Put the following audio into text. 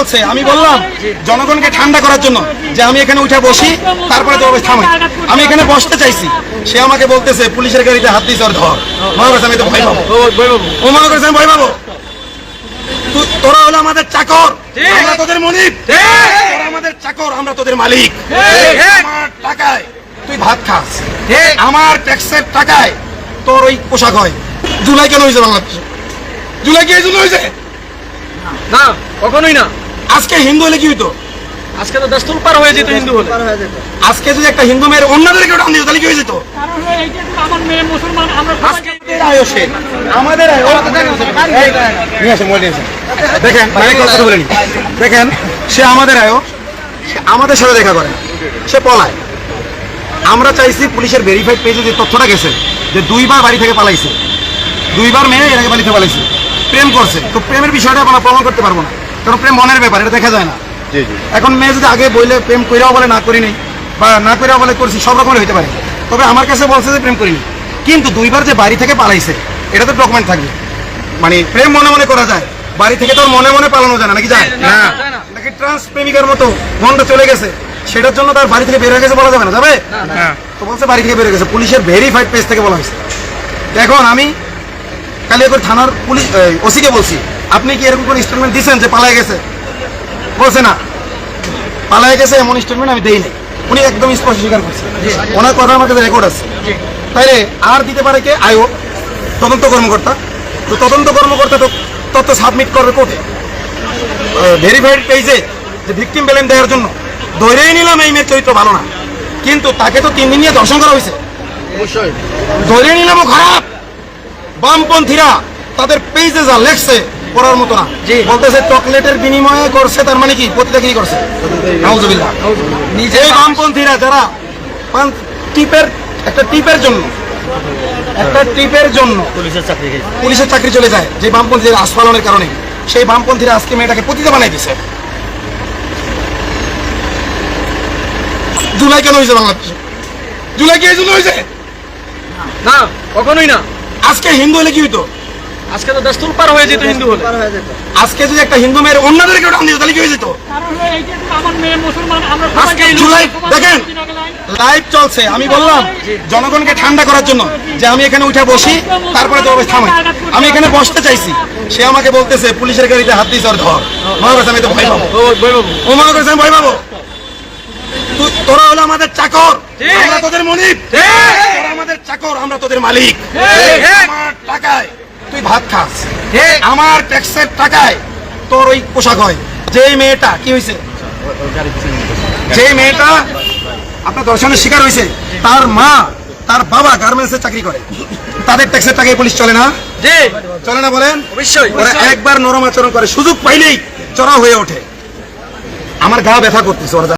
চলছে, আমি বললাম জনগণকে ঠান্ডা করার জন্য যে আমি এখানে উঠে বসি, তারপরে তো থামাই। আমি এখানে বসতে চাইছি, সে আমাকে বলতেছে পুলিশের গাড়িতে হাত দিয়েছে ওর ধর। মনে করছে আমি তো ভয় পাবো, ও মনে করছে আমি ভয় পাবো। তোরা হলো আমাদের চাকর, আমরা তোদের মনিব। তোরা আমাদের চাকর, আমরা তোদের মালিক। আমার টাকায় তুই ভাত খাস, আমার ট্যাক্সের টাকায় তোর ওই পোশাক হয়। জুলাই কেন হয়েছে বাংলাদেশে? জুলাই কি এই জন্য হয়েছে? না, কখনোই না। আজকে হিন্দু হলে কি হইতো? আজকে তো দস্তুর পার হয়ে যেত হিন্দু হলে। আজকে যদি একটা হিন্দু মেয়ের অন্যদেরকে টান দিত তাহলে কি হয়ে যেত? দেখেন, সে আমাদের আয়ো, সে আমাদের সাথে দেখা করে, সে পলায়। আমরা চাইছি পুলিশের ভেরিফাইড পেজে যে তথ্যটা গেছে যে 2 বার বাড়ি থেকে পালাইছে, 2 বার মেয়ে এর আগে বাড়ি থেকে পালাইছে, প্রেম করছে। তো প্রেমের বিষয়টা আমরা প্রমাণ করতে পারবো না, কারণ প্রেম মনের ব্যাপার, এটা দেখা যায় না। এখন মেয়ে যদি আগে বললে প্রেম কইরাও বলে না করি নেই, বা না কইরাও বলে করছি, সব রকমের হইতে পারে। তবে আমার কাছে বলছে যে প্রেম করিনি, কিন্তু 2 বার যে বাড়ি থেকে পালাইছে এটা তো ডকুমেন্ট থাকবে। মানে প্রেম মনে মনে করা যায়, বাড়ি থেকে তো মনে মনে পালানো যায় না, নাকি যায় না? নাকি ট্রান্স প্রেমিকার মতো মনটা চলে গেছে, সেটার জন্য তার বাড়ি থেকে বের হয়ে গেছে বলা যাবে না? যাবে তো বলছে বাড়ি থেকে বের হয়ে গেছে, পুলিশের ভেরিফাইড পেজ থেকে বলা হয়েছে। এখন আমি কালিয়াকৈর থানার পুলিশ ওসিকে বলছি, আপনি কি এরকম কোন স্টেটমেন্ট দিচ্ছেন যে পালায় গেছে? বলছে না, পালায় গেছে এমন স্টেটমেন্ট আমি দেই নাই। উনি একদম স্পষ্ট স্বীকার করছে, ওনার কথা আমার কাছে রেকর্ড আছে। তাইলে আর দিতে পারে কে? আয়ো, তদন্ত কর্মকর্তা। তো তদন্ত কর্মকর্তা তো তথ্য সাবমিট করবে কোর্টে, ভেরিফাইড পেজে, যে ভিকটিম ব্লেম দেওয়ার জন্য। ধরেই নিলাম এই মেয়ের চরিত্র ভালো না, কিন্তু তাকে তো 3 দিন নিয়ে দর্শন করা হয়েছে। ধরে নিলাম ও খারাপ। বামপন্থীরা তাদের পেজে যা লেখছে পড়ার মতো না। বলতেছে চকলেটের বিনিময়ে করছে, তার মানে কি প্রতিটাকেই করছে। নাউজুবিল্লাহ। নিজেই বামপন্থীরা যারা একটা টিপের জন্য পুলিশের চাকরি চলে যায়, যে বামপন্থীদের আস্ফালনের কারণে, সেই বামপন্থীরা আজকে মেয়েটাকে পতিতা বানাই দিছে। জুলাই কেন হয়েছে বাংলাদেশে? জুলাই কি এই জন্য হয়েছে? না, কখনোই না। আজকে হিন্দু হলে কি হইতো? আজকে তো দস্তুর পার হয়ে যেত হিন্দু হলে। আজকে যদি একটা হিন্দু মেয়ের অন্যদেরকে টান দিত তাহলে কি হয়ে যেত? আজকে জুলাই দেখেন লাইভ চলছে, আমি বললাম জনগণকে ঠান্ডা করার জন্য যে আমি এখানে উঠে বসি, তারপরে তো থামাই। আমি এখানে বসতে চাইছি, সে আমাকে বলতেছে পুলিশের গাড়িতে হাত দিয়েছে ওর ধর। মনে করছে আমি তো ভয় পাবো, ও মনে করছে আমি ভয় পাবো। তোরা হলো আমাদের চাকর, আমরা তোদের মনিব। তোরা আমাদের চাকর, আমরা তোদের মালিক। আমার টাকায় তুই ভাত খাস, আমার ট্যাক্সের টাকায় তোর ওই পোশাক হয়। যেই মেয়েটা কি হয়েছে, যেই মেয়েটা আপনার দর্শনের শিকার হয়েছে, তার মা তার বাবা গার্মেন্টসে চাকরি করে, তাদের ট্যাক্সের টাকায় পুলিশ চলে না? চলে না বলেন? অবশ্যই। ওরা একবার নরম আচরণ করে, সুযোগ পাইলেই চড়া হয়ে ওঠে। আমার গা ব্যথা করতেছে ওরা।